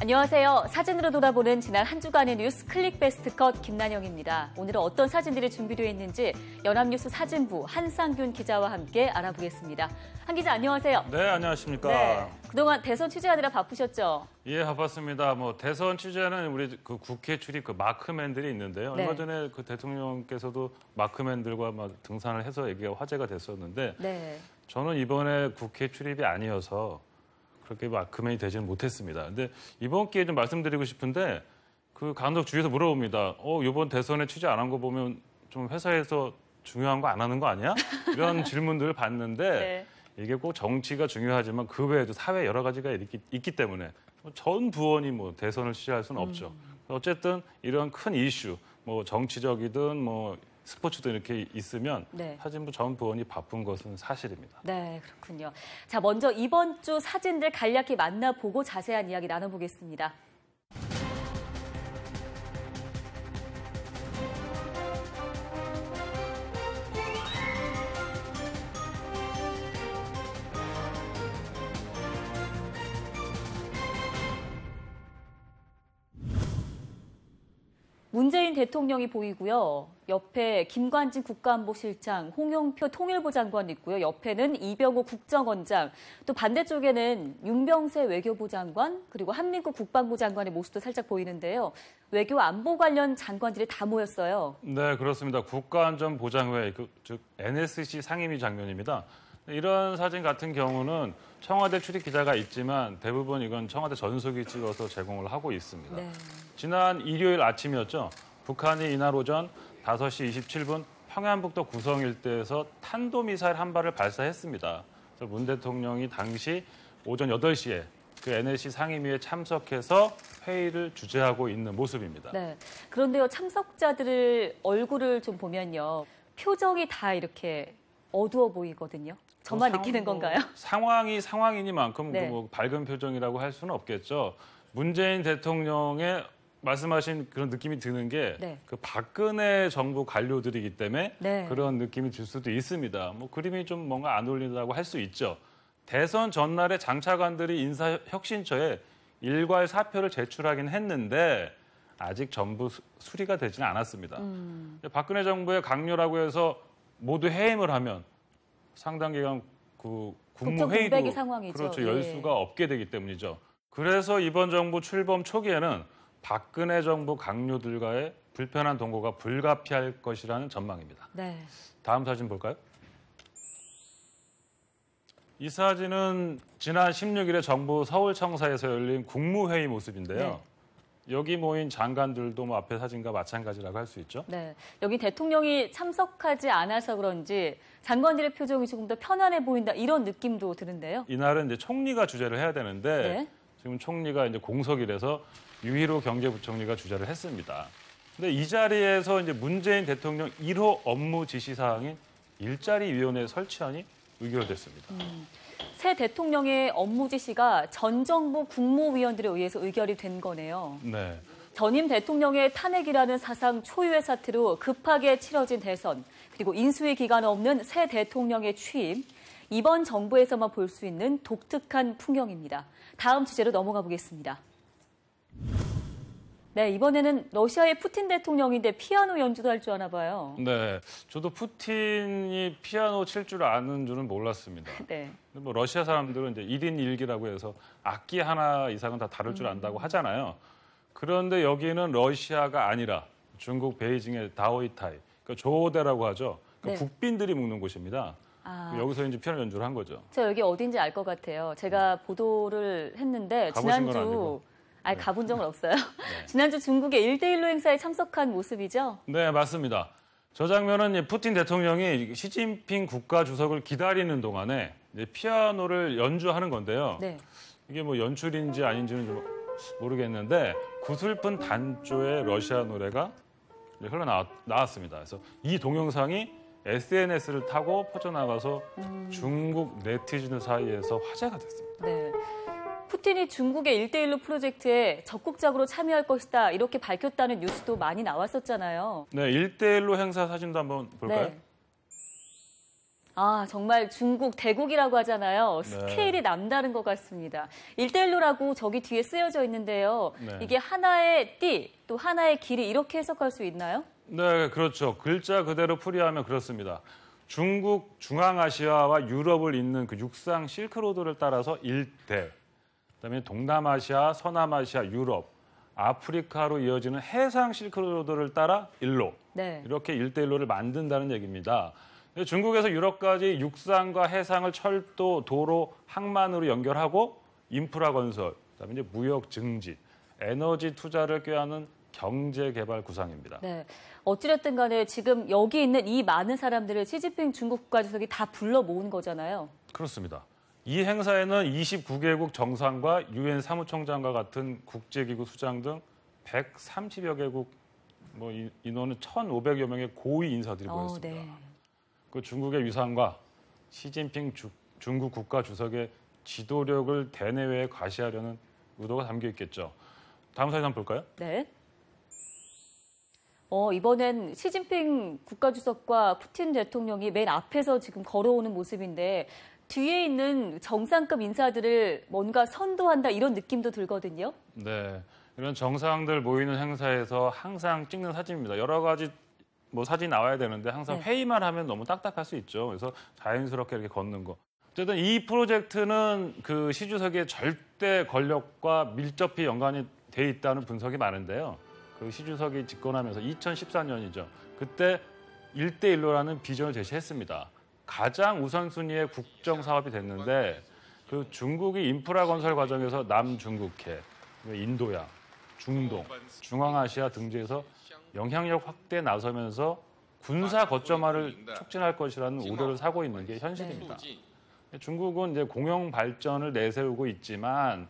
안녕하세요. 사진으로 돌아보는 지난 한 주간의 뉴스 클릭베스트 컷 김난영입니다. 오늘은 어떤 사진들이 준비되어 있는지 연합뉴스 사진부 한상균 기자와 함께 알아보겠습니다. 한 기자 안녕하세요. 네, 안녕하십니까. 네, 그동안 대선 취재하느라 바쁘셨죠? 예, 바빴습니다. 대선 취재는 우리 국회 출입 마크맨들이 있는데요. 네. 얼마 전에 대통령께서도 마크맨들과 등산을 해서 얘기가 화제가 됐었는데 네. 저는 이번에 국회 출입이 아니어서 그렇게 마크맨이 되지는 못했습니다. 근데 이번 기회에 좀 말씀드리고 싶은데 간혹 주위에서 물어봅니다. 이번 대선에 취재 안 한 거 보면 좀 회사에서 중요한 거 안 하는 거 아니야? 이런 질문들을 받는데 네. 이게 꼭 정치가 중요하지만 그 외에도 사회 여러 가지가 있기 때문에 전 부원이 대선을 취재할 수는 없죠. 어쨌든 이런 큰 이슈, 정치적이든 스포츠도 이렇게 있으면 네. 사진부 전 부원이 바쁜 것은 사실입니다. 네, 그렇군요. 자, 먼저 이번 주 사진들 간략히 만나보고 자세한 이야기 나눠보겠습니다. 문재인 대통령이 보이고요. 옆에 김관진 국가안보실장, 홍영표 통일부 장관 있고요. 옆에는 이병호 국정원장, 또 반대쪽에는 윤병세 외교부 장관, 그리고 한민국 국방부 장관의 모습도 살짝 보이는데요. 외교 안보 관련 장관들이 다 모였어요. 네, 그렇습니다. 국가안전보장회, 즉 NSC 상임위 장면입니다. 이런 사진 같은 경우는 청와대 출입 기자가 있지만 대부분 이건 청와대 전속이 찍어서 제공을 하고 있습니다. 네. 지난 일요일 아침이었죠. 북한이 이날 오전 5시 27분 평안북도 구성 일대에서 탄도미사일 한 발을 발사했습니다. 그래서 문 대통령이 당시 오전 8시에 NSC 상임위에 참석해서 회의를 주재하고 있는 모습입니다. 네. 그런데요, 참석자들 얼굴을 좀 보면요. 표정이 다 이렇게 어두워 보이거든요. 저만 느끼는 건가요? 상황이 상황이니만큼 네. 밝은 표정이라고 할 수는 없겠죠. 문재인 대통령의 말씀하신 그런 느낌이 드는 게 네. 박근혜 정부 관료들이기 때문에 네. 그런 느낌이 들 수도 있습니다. 그림이 좀 뭔가 안 어울린다고 할 수 있죠. 대선 전날에 장차관들이 인사혁신처에 일괄 사표를 제출하긴 했는데 아직 전부 수리가 되지는 않았습니다. 박근혜 정부의 강요라고 해서 모두 해임을 하면 상당 기간 국무회의도 그렇죠, 열 수가 없게 되기 때문이죠. 그래서 이번 정부 출범 초기에는 박근혜 정부 강요들과의 불편한 동거가 불가피할 것이라는 전망입니다. 네. 다음 사진 볼까요? 이 사진은 지난 16일에 정부 서울청사에서 열린 국무회의 모습인데요. 네. 여기 모인 장관들도 앞에 사진과 마찬가지라고 할 수 있죠. 네, 여기 대통령이 참석하지 않아서 그런지 장관들의 표정이 조금 더 편안해 보인다 이런 느낌도 드는데요. 이날은 이제 총리가 주재를 해야 되는데 네. 지금 총리가 이제 공석이라서 유희로 경제부총리가 주재를 했습니다. 근데 이 자리에서 이제 문재인 대통령 1호 업무 지시 사항인 일자리위원회 설치안이 의결됐습니다. 새 대통령의 업무 지시가 전 정부 국무위원들에 의해서 의결이 된 거네요. 네. 전임 대통령의 탄핵이라는 사상 초유의 사태로 급하게 치러진 대선, 그리고 인수위 기간 없는 새 대통령의 취임, 이번 정부에서만 볼 수 있는 독특한 풍경입니다. 다음 주제로 넘어가 보겠습니다. 네, 이번에는 러시아의 푸틴 대통령인데 피아노 연주도 할 줄 아나 봐요. 네, 저도 푸틴이 피아노 칠 줄 아는 줄은 몰랐습니다. 네. 러시아 사람들은 이제 1인 1기라고 해서 악기 하나 이상은 다 다룰 줄 안다고 하잖아요. 그런데 여기는 러시아가 아니라 중국 베이징의 다오이타이, 그러니까 조오대라고 하죠. 그러니까 네. 국빈들이 묵는 곳입니다. 여기서 이제 피아노 연주를 한 거죠. 저 여기 어딘지 알 것 같아요. 제가 보도를 했는데 지난주 가본 적은 없어요. 네. 지난주 중국의 1대1로 행사에 참석한 모습이죠? 네, 맞습니다. 저 장면은 푸틴 대통령이 시진핑 국가주석을 기다리는 동안에 이제 피아노를 연주하는 건데요. 네. 이게 연출인지 아닌지는 좀 모르겠는데 구슬픈 단조의 러시아 노래가 흘러나왔습니다. 그래서 이 동영상이 SNS를 타고 퍼져나가서 중국 네티즌 사이에서 화제가 됐습니다. 네. 푸틴이 중국의 1대1로 프로젝트에 적극적으로 참여할 것이다 이렇게 밝혔다는 뉴스도 많이 나왔었잖아요. 네, 1대1로 행사 사진도 한번 볼까요? 네. 아, 정말 중국 대국이라고 하잖아요. 네. 스케일이 남다른 것 같습니다. 1대1로라고 저기 뒤에 쓰여져 있는데요. 네. 이게 하나의 띠, 또 하나의 길이 이렇게 해석할 수 있나요? 네, 그렇죠. 글자 그대로 풀이하면 그렇습니다. 중국, 중앙아시아와 유럽을 잇는 그 육상 실크로드를 따라서 일대, 그다음에 동남아시아, 서남아시아, 유럽, 아프리카로 이어지는 해상 실크로드를 따라 일로, 네. 이렇게 일대일로를 만든다는 얘기입니다. 중국에서 유럽까지 육상과 해상을 철도, 도로, 항만으로 연결하고 인프라 건설, 그다음에 이제 무역 증진, 에너지 투자를 꾀하는 경제 개발 구상입니다. 네. 어찌됐든 간에 지금 여기 있는 이 많은 사람들을 시진핑 중국 국가주석이 다 불러 모은 거잖아요. 그렇습니다. 이 행사에는 29개국 정상과 유엔 사무총장과 같은 국제기구 수장 등 130여 개국 인원은 1,500여 명의 고위 인사들이 모였습니다. 네. 그 중국의 위상과 시진핑 중국 국가 주석의 지도력을 대내외에 과시하려는 의도가 담겨 있겠죠. 다음 사진 한번 볼까요? 네. 이번엔 시진핑 국가주석과 푸틴 대통령이 맨 앞에서 지금 걸어오는 모습인데 뒤에 있는 정상급 인사들을 뭔가 선도한다 이런 느낌도 들거든요. 네, 이런 정상들 모이는 행사에서 항상 찍는 사진입니다. 여러 가지 사진 나와야 되는데 항상 네. 회의만 하면 너무 딱딱할 수 있죠. 그래서 자연스럽게 이렇게 걷는 거. 어쨌든 이 프로젝트는 그 시 주석의 절대 권력과 밀접히 연관이 돼 있다는 분석이 많은데요. 그 시 주석이 집권하면서 2014년이죠. 그때 1대1로라는 비전을 제시했습니다. 가장 우선순위의 국정 사업이 됐는데 그 중국이 인프라 건설 과정에서 남중국해, 인도양, 중동, 중앙아시아 등지에서 영향력 확대에 나서면서 군사 거점화를 촉진할 것이라는 우려를 사고 있는 게 현실입니다. 중국은 이제 공영 발전을 내세우고 있지만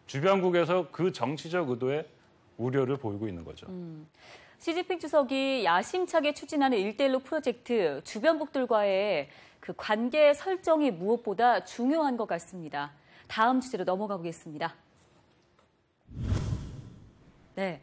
주변국에서 그 정치적 의도에 우려를 보이고 있는 거죠. 시진핑 주석이 야심차게 추진하는 1대1로 프로젝트 주변국들과의 그 관계 설정이 무엇보다 중요한 것 같습니다. 다음 주제로 넘어가 보겠습니다. 네.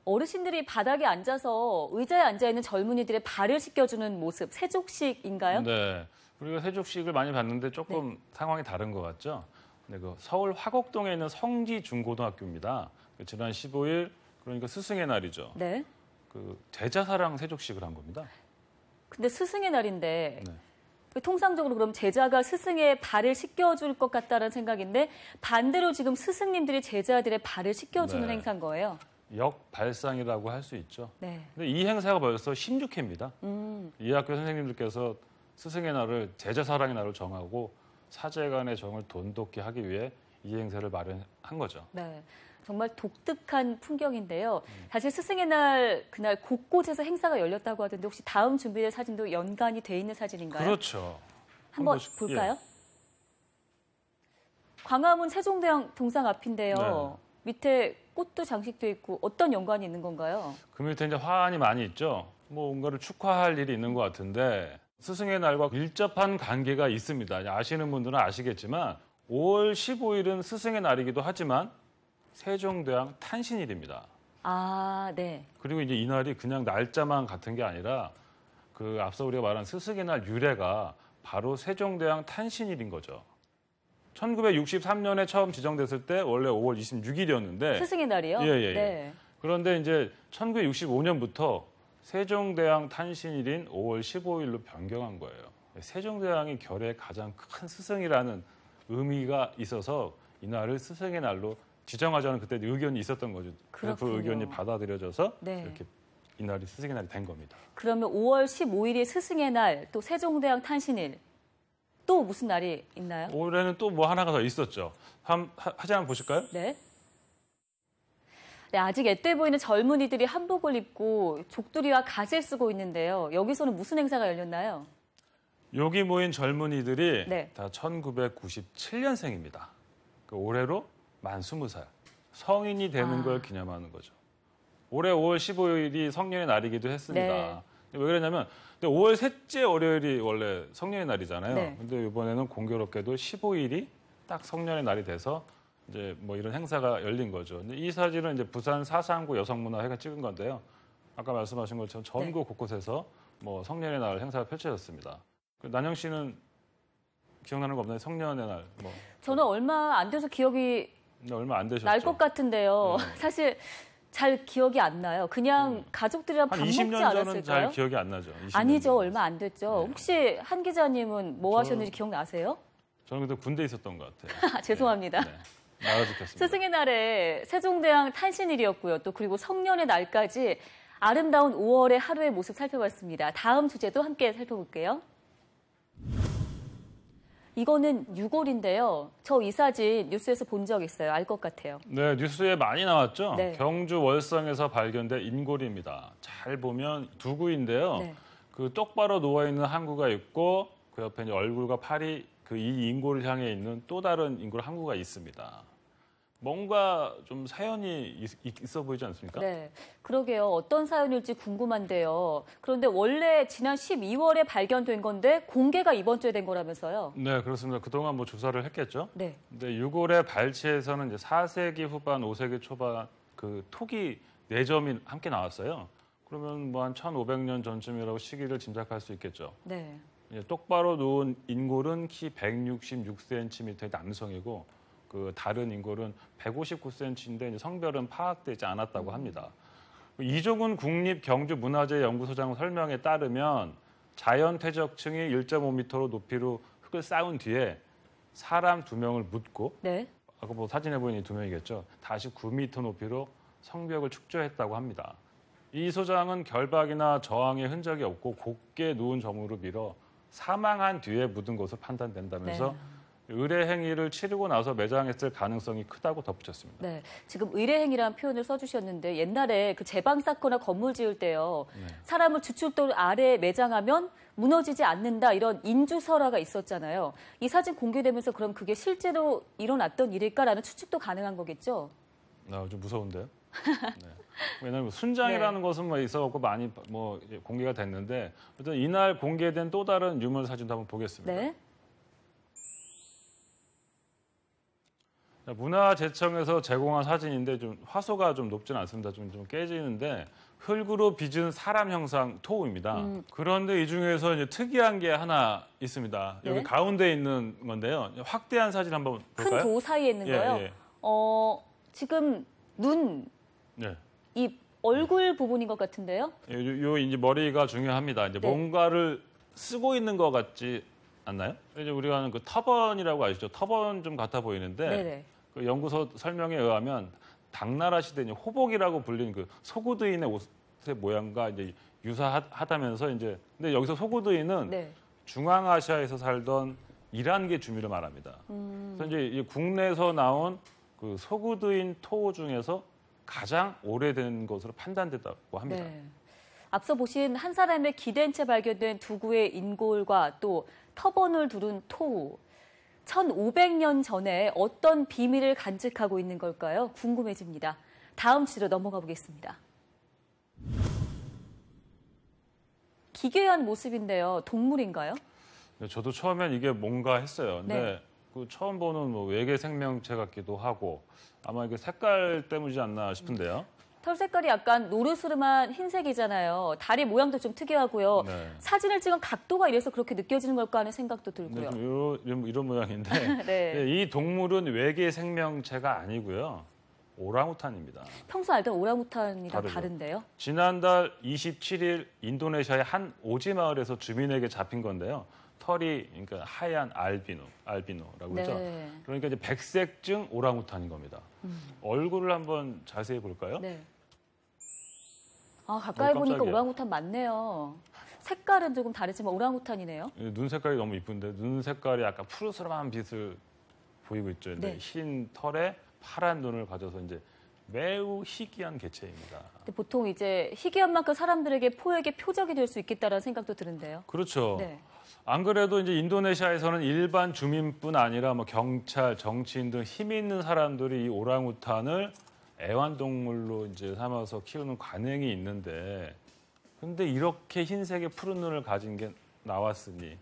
어르신들이 바닥에 앉아서 의자에 앉아있는 젊은이들의 발을 씻겨주는 모습, 세족식인가요? 네. 우리가 세족식을 많이 봤는데 조금 상황이 다른 것 같죠? 네, 그 서울 화곡동에 있는 성지중고등학교입니다. 지난 15일, 그러니까 스승의 날이죠. 네. 그 제자사랑 세족식을 한 겁니다. 근데 스승의 날인데 네. 통상적으로 그럼 제자가 스승의 발을 씻겨줄 것 같다는 생각인데 반대로 지금 스승님들이 제자들의 발을 씻겨주는 네. 행사인 거예요. 역발상이라고 할 수 있죠. 네. 근데 이 행사가 벌써 16회입니다. 이 학교 선생님들께서 스승의 날을 제자사랑의 날을 정하고 사제간의 정을 돈독히 하기 위해 이 행사를 마련한 거죠. 네. 정말 독특한 풍경인데요. 사실 스승의 날 그날 곳곳에서 행사가 열렸다고 하던데 혹시 다음 준비될 사진도 연관이 돼 있는 사진인가요? 그렇죠. 한번 볼까요? 예. 광화문 세종대왕 동상 앞인데요. 네. 밑에 꽃도 장식돼 있고 어떤 연관이 있는 건가요? 그 밑에 이제 화환이 많이 있죠. 뭔가를 축하할 일이 있는 것 같은데 스승의 날과 밀접한 관계가 있습니다. 아시는 분들은 아시겠지만 5월 15일은 스승의 날이기도 하지만 세종대왕 탄신일입니다. 아, 네. 그리고 이제 이 날이 그냥 날짜만 같은 게 아니라 그 앞서 우리가 말한 스승의 날 유래가 바로 세종대왕 탄신일인 거죠. 1963년에 처음 지정됐을 때 원래 5월 26일이었는데 스승의 날이요? 예. 네. 그런데 이제 1965년부터 세종대왕 탄신일인 5월 15일로 변경한 거예요. 세종대왕이 결의 가장 큰 스승이라는 의미가 있어서 이 날을 스승의 날로 지정하자는 그때 의견이 있었던 거죠. 그래서 그 의견이 받아들여져서 네. 이렇게 이 날이 스승의 날이 된 겁니다. 그러면 5월 15일이 스승의 날, 또 세종대왕 탄신일, 또 무슨 날이 있나요? 올해는 또 뭐 하나가 더 있었죠. 사진 한번 보실까요? 네. 네, 아직 앳돼 보이는 젊은이들이 한복을 입고 족두리와 갓을 쓰고 있는데요. 여기서는 무슨 행사가 열렸나요? 여기 모인 젊은이들이 네. 다 1997년생입니다. 그 올해로 만 20살. 성인이 되는 걸 기념하는 거죠. 올해 5월 15일이 성년의 날이기도 했습니다. 네. 왜 그러냐면 5월 셋째 월요일이 원래 성년의 날이잖아요. 네. 근데 이번에는 공교롭게도 15일이 딱 성년의 날이 돼서 이제 뭐 이런 행사가 열린 거죠. 근데 이 사진은 이제 부산 사상구 여성문화회가 찍은 건데요. 아까 말씀하신 것처럼 전국 곳곳에서 뭐 성년의 날 행사가 펼쳐졌습니다. 그 난영 씨는 기억나는 거 없나요? 성년의 날. 뭐. 저는 얼마 안 돼서 기억이 얼마 안 되셨죠? 날 것 같은데요. 네. 사실 잘 기억이 안 나요. 그냥 가족들이랑 밥 한 먹지 20년 전은 않았을까요? 잘 기억이 안 나죠. 20년 아니죠. 전은. 얼마 안 됐죠. 네. 혹시 한 기자님은 뭐 하셨는지 기억나세요? 저는 그때 군대에 있었던 것 같아요. 죄송합니다. 네. 나가지켰습니다. 스승의 날에 세종대왕 탄신일이었고요. 또 그리고 성년의 날까지 아름다운 5월의 하루의 모습 살펴봤습니다. 다음 주제도 함께 살펴볼게요. 이거는 6월인데요. 저 이 사진 뉴스에서 본 적 있어요. 알 것 같아요. 네, 뉴스에 많이 나왔죠. 네. 경주 월성에서 발견된 인골입니다. 잘 보면 두구인데요. 네. 그 똑바로 누워 있는 항구가 있고 그 옆에 이제 얼굴과 팔이 그 이 인골을 향해 있는 또 다른 인골 항구가 있습니다. 뭔가 좀 사연이 있어 보이지 않습니까? 네, 그러게요. 어떤 사연일지 궁금한데요. 그런데 원래 지난 12월에 발견된 건데 공개가 이번 주에 된 거라면서요? 네, 그렇습니다. 그동안 뭐 조사를 했겠죠. 네. 근데 6월에 발치에서는 이제 4세기 후반, 5세기 초반 그 토기 4점이 함께 나왔어요. 그러면 뭐 한 1500년 전쯤이라고 시기를 짐작할 수 있겠죠. 네. 이제 똑바로 누운 인골은 키 166cm의 남성이고 그 다른 인골은 159cm인데 이제 성별은 파악되지 않았다고 합니다. 이종훈 국립경주문화재연구소장 설명에 따르면 자연 퇴적층이 1.5m로 높이로 흙을 쌓은 뒤에 사람 2명을 묻고 네. 아까 뭐 사진에 보이는 이 2명이겠죠. 다시 9m 높이로 성벽을 축조했다고 합니다. 이 소장은 결박이나 저항의 흔적이 없고 곧게 누운 점으로 밀어 사망한 뒤에 묻은 것으로 판단된다면서 의뢰 행위를 치르고 나서 매장했을 가능성이 크다고 덧붙였습니다. 네, 지금 의뢰행위라는 표현을 써주셨는데 옛날에 그 제방 쌓거나 건물 지을 때요. 사람을 주춧돌 아래에 매장하면 무너지지 않는다 이런 인주설화가 있었잖아요. 이 사진 공개되면서 그럼 그게 실제로 일어났던 일일까라는 추측도 가능한 거겠죠? 좀 무서운데요. 네. 왜냐하면 순장이라는 것은 뭐 있어갖고 많이 뭐 이제 공개가 됐는데 일단 이날 공개된 또 다른 유물 사진도 한번 보겠습니다. 네. 문화재청에서 제공한 사진인데 좀 화소가 좀 높지는 않습니다. 좀 깨지는데 흙으로 빚은 사람 형상 토우입니다. 그런데 이 중에서 이제 특이한 게 하나 있습니다. 여기 네. 가운데 있는 건데요. 확대한 사진 한번 볼까요? 큰 도 사이에 있는 예, 거요. 예. 지금 눈, 네. 입, 얼굴 부분인 것 같은데요. 요 이제 머리가 중요합니다. 이제 네. 뭔가를 쓰고 있는 것 같지 않나요? 이제 우리가 하는 그 터번이라고 아시죠? 터번 좀 같아 보이는데 네네. 그 연구소 설명에 의하면 당나라 시대 이제 호복이라고 불린 그 소구드인의 옷의 모양과 이제 유사하다면서 이제 근데 여기서 소구드인은 네. 중앙아시아에서 살던 이란계 주민을 말합니다. 그래서 이제 이 국내에서 나온 그 소구드인 토 중에서 가장 오래된 것으로 판단됐다고 합니다. 네. 앞서 보신 한 사람의 기댄 채 발견된 두구의 인골과 또 터번을 두른 토우. 1500년 전에 어떤 비밀을 간직하고 있는 걸까요? 궁금해집니다. 다음 주제로 넘어가 보겠습니다. 기괴한 모습인데요. 동물인가요? 네, 저도 처음엔 이게 뭔가 했어요. 근데 네. 그 처음 보는 뭐 외계 생명체 같기도 하고 아마 이게 색깔 때문이지 않나 싶은데요. 털 색깔이 약간 노르스름한 흰색이잖아요. 다리 모양도 좀 특이하고요. 네. 사진을 찍은 각도가 이래서 그렇게 느껴지는 걸까 하는 생각도 네, 들고요. 좀 이런 모양인데 네. 네, 이 동물은 외계 생명체가 아니고요. 오랑우탄입니다. 평소 알던 오랑우탄이랑 다르죠. 다른데요? 지난달 27일 인도네시아의 한 오지 마을에서 주민에게 잡힌 건데요. 털이 그러니까 하얀 알비노라고 하죠. 네. 그러니까 이제 백색증 오랑우탄인 겁니다. 얼굴을 한번 자세히 볼까요? 네. 아, 가까이 보니까 깜짝이야. 오랑우탄 맞네요. 색깔은 조금 다르지만 오랑우탄이네요. 눈 색깔이 너무 이쁜데 눈 색깔이 약간 푸르스름한 빛을 보이고 있죠. 근데 네. 흰 털에 파란 눈을 가져서 이제 매우 희귀한 개체입니다. 근데 보통 이제 희귀한 만큼 사람들에게 포획의 표적이 될 수 있겠다라는 생각도 드는데요. 그렇죠. 네. 안 그래도 이제 인도네시아에서는 일반 주민뿐 아니라 뭐 경찰, 정치인 등 힘 있는 사람들이 이 오랑우탄을 애완동물로 이제 삼아서 키우는 관행이 있는데, 근데 이렇게 흰색의 푸른 눈을 가진 게 나왔으니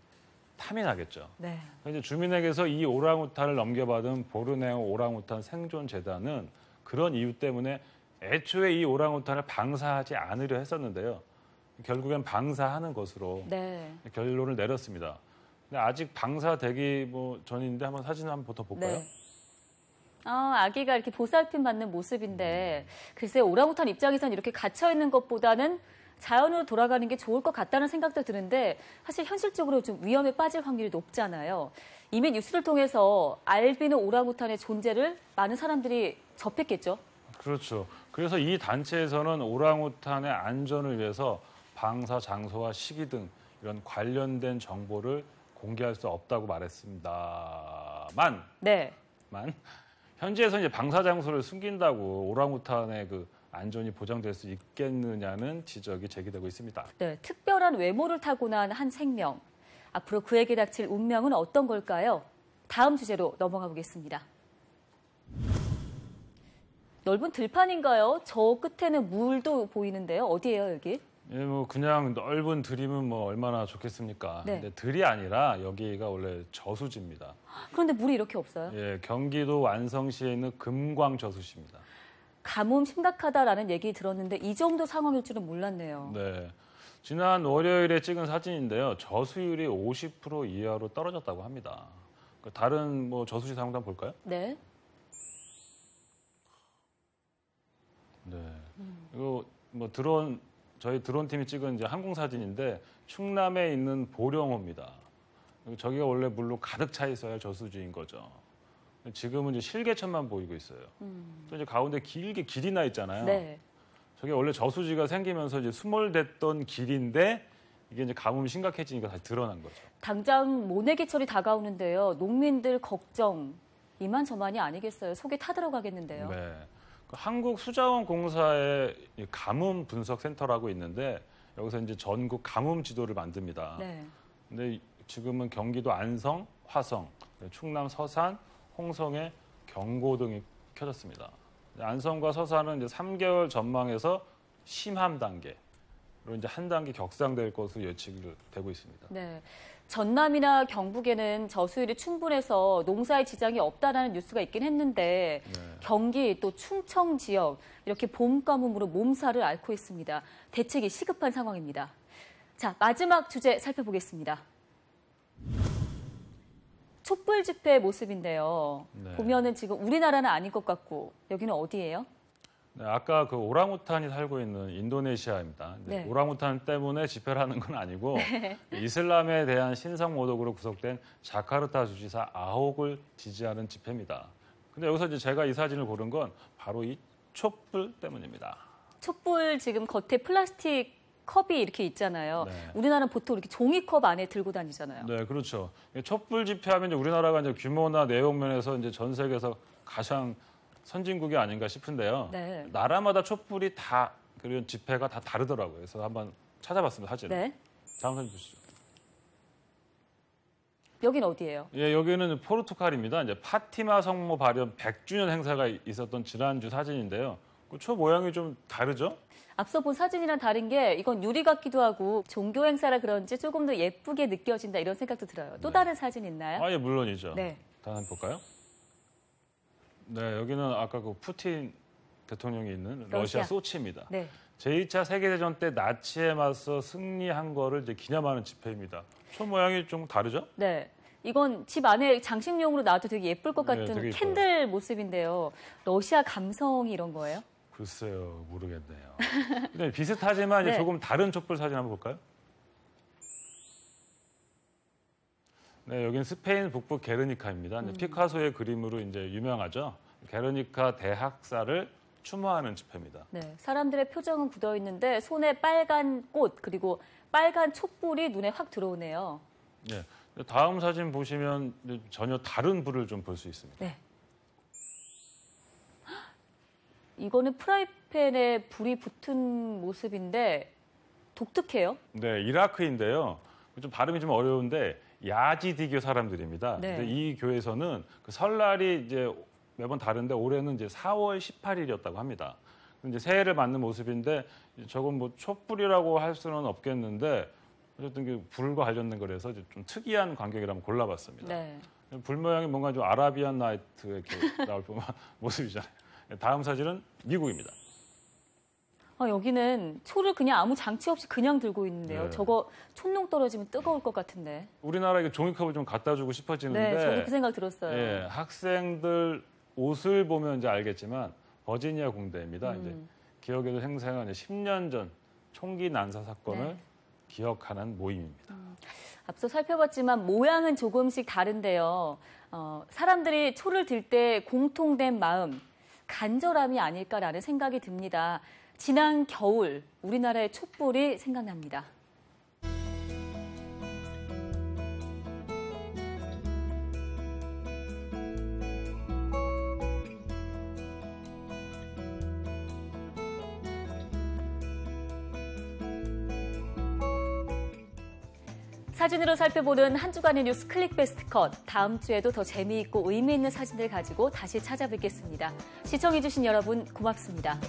탐이 나겠죠. 네. 이제 주민에게서 이 오랑우탄을 넘겨받은 보르네오 오랑우탄 생존 재단은 그런 이유 때문에 애초에 이 오랑우탄을 방사하지 않으려 했었는데요. 결국엔 방사하는 것으로 네. 결론을 내렸습니다. 근데 아직 방사되기 전인데 한번 사진 한번 더 볼까요? 네. 아기가 이렇게 보살핌 받는 모습인데 글쎄 오랑우탄 입장에서는 이렇게 갇혀 있는 것보다는 자연으로 돌아가는 게 좋을 것 같다는 생각도 드는데 사실 현실적으로 좀 위험에 빠질 확률이 높잖아요. 이미 뉴스를 통해서 알비노 오랑우탄의 존재를 많은 사람들이 접했겠죠. 그렇죠. 그래서 이 단체에서는 오랑우탄의 안전을 위해서 방사 장소와 시기 등 이런 관련된 정보를 공개할 수 없다고 말했습니다만, 네. 현지에서 이제 방사 장소를 숨긴다고 오랑우탄의 그 안전이 보장될 수 있겠느냐는 지적이 제기되고 있습니다. 네, 특별한 외모를 타고난 한 생명. 앞으로 그에게 닥칠 운명은 어떤 걸까요? 다음 주제로 넘어가 보겠습니다. 넓은 들판인가요? 저 끝에는 물도 보이는데요. 어디예요, 여기? 예, 그냥 넓은 들이면 얼마나 좋겠습니까? 네. 근데 들이 아니라 여기가 원래 저수지입니다. 그런데 물이 이렇게 없어요? 예, 경기도 완성시에 있는 금광 저수지입니다. 가뭄 심각하다라는 얘기 들었는데 이 정도 상황일 줄은 몰랐네요. 네. 지난 월요일에 찍은 사진인데요. 저수율이 50% 이하로 떨어졌다고 합니다. 다른 저수지 상황도 한번 볼까요? 네. 네. 이거 저희 드론 팀이 찍은 이제 항공 사진인데 충남에 있는 보령호입니다. 저기가 원래 물로 가득 차 있어야 할 저수지인 거죠. 지금은 이제 실개천만 보이고 있어요. 또 이제 가운데 길게 길이 나 있잖아요. 네. 저게 원래 저수지가 생기면서 이제 수몰됐던 길인데 이게 이제 가뭄이 심각해지니까 다시 드러난 거죠. 당장 모내기철이 다가오는데요. 농민들 걱정 이만저만이 아니겠어요. 속이 타들어가겠는데요. 네. 한국수자원공사의 가뭄 분석센터라고 있는데 여기서 이제 전국 가뭄 지도를 만듭니다. 네. 근데 지금은 경기도 안성, 화성, 충남 서산, 홍성에 경고등이 켜졌습니다. 안성과 서산은 이제 3개월 전망에서 심함 단계로 이제 한 단계 격상될 것으로 예측이 되고 있습니다. 네. 전남이나 경북에는 저수율이 충분해서 농사에 지장이 없다라는 뉴스가 있긴 했는데 네. 경기 또 충청 지역 이렇게 봄 가뭄으로 몸살을 앓고 있습니다. 대책이 시급한 상황입니다. 자, 마지막 주제 살펴보겠습니다. 촛불 집회 모습인데요. 네. 보면은 지금 우리나라는 아닌 것 같고 여기는 어디예요? 네, 아까 그 오랑우탄이 살고 있는 인도네시아입니다. 네. 오랑우탄 때문에 집회를 하는 건 아니고 이슬람에 대한 신성 모독으로 구속된 자카르타 주지사 아혹을 지지하는 집회입니다. 근데 여기서 이제 제가 이 사진을 고른 건 바로 이 촛불 때문입니다. 촛불 지금 겉에 플라스틱 컵이 이렇게 있잖아요. 네. 우리나라는 보통 이렇게 종이컵 안에 들고 다니잖아요. 네, 그렇죠. 촛불 집회하면 이제 우리나라가 이제 규모나 내용 면에서 이제 전 세계에서 가장 선진국이 아닌가 싶은데요. 네. 나라마다 촛불이 다 그런 집회가 다 다르더라고요. 그래서 한번 찾아봤습니다. 사진을. 네. 다음 사진 보시죠. 여긴 어디예요? 예, 여기는 포르투갈입니다. 이제 파티마 성모 발현 100주년 행사가 있었던 지난주 사진인데요. 그 초 모양이 좀 다르죠? 앞서 본 사진이랑 다른 게 이건 유리 같기도 하고 종교 행사라 그런지 조금 더 예쁘게 느껴진다 이런 생각도 들어요. 또 네. 다른 사진 있나요? 예, 물론이죠. 네. 다음 한번 볼까요? 네, 여기는 아까 그 푸틴 대통령이 있는 러시아 소치입니다. 네. 제2차 세계대전 때 나치에 맞서 승리한 거를 이제 기념하는 집회입니다. 초 모양이 좀 다르죠? 네. 이건 집 안에 장식용으로 놔도 되게 예쁠 것 네, 같은 되게 캔들 모습인데요. 러시아 감성이 이런 거예요? 글쎄요, 모르겠네요. 근데 비슷하지만 이제 네. 조금 다른 촛불 사진 한번 볼까요? 네, 여기는 스페인 북부 게르니카입니다. 피카소의 그림으로 이제 유명하죠. 게르니카 대학살을 추모하는 집회입니다. 네. 사람들의 표정은 굳어 있는데 손에 빨간 꽃 그리고 빨간 촛불이 눈에 확 들어오네요. 네, 다음 사진 보시면 전혀 다른 불을 좀 볼 수 있습니다. 네. 이거는 프라이팬에 불이 붙은 모습인데 독특해요. 네, 이라크인데요. 좀 발음이 좀 어려운데 야지디교 사람들입니다. 네. 근데 이 교회에서는 그 설날이 이제 매번 다른데 올해는 이제 4월 18일이었다고 합니다. 이제 새해를 맞는 모습인데 저건 뭐 촛불이라고 할 수는 없겠는데 어쨌든 그 불과 관련된 거라서 좀 특이한 광경이라 한번 골라봤습니다. 네. 불 모양이 뭔가 좀 아라비안 나이트 이렇게 나올 법한 모습이잖아요. 다음 사진은 미국입니다. 여기는 초를 그냥 아무 장치 없이 그냥 들고 있는데요. 네. 저거 촛농 떨어지면 뜨거울 것 같은데. 우리나라에 종이컵을 좀 갖다 주고 싶어지는데 네, 저도 그 생각 들었어요. 예, 학생들 옷을 보면 이제 알겠지만 버지니아 공대입니다. 이제 기억에도 생생한 10년 전 총기 난사 사건을 네. 기억하는 모임입니다. 앞서 살펴봤지만 모양은 조금씩 다른데요. 사람들이 초를 들 때 공통된 마음, 간절함이 아닐까라는 생각이 듭니다. 지난 겨울 우리나라의 촛불이 생각납니다. 사진으로 살펴보는 한 주간의 뉴스 클릭 베스트 컷. 다음 주에도 더 재미있고 의미 있는 사진들 가지고 다시 찾아뵙겠습니다. 시청해주신 여러분 고맙습니다.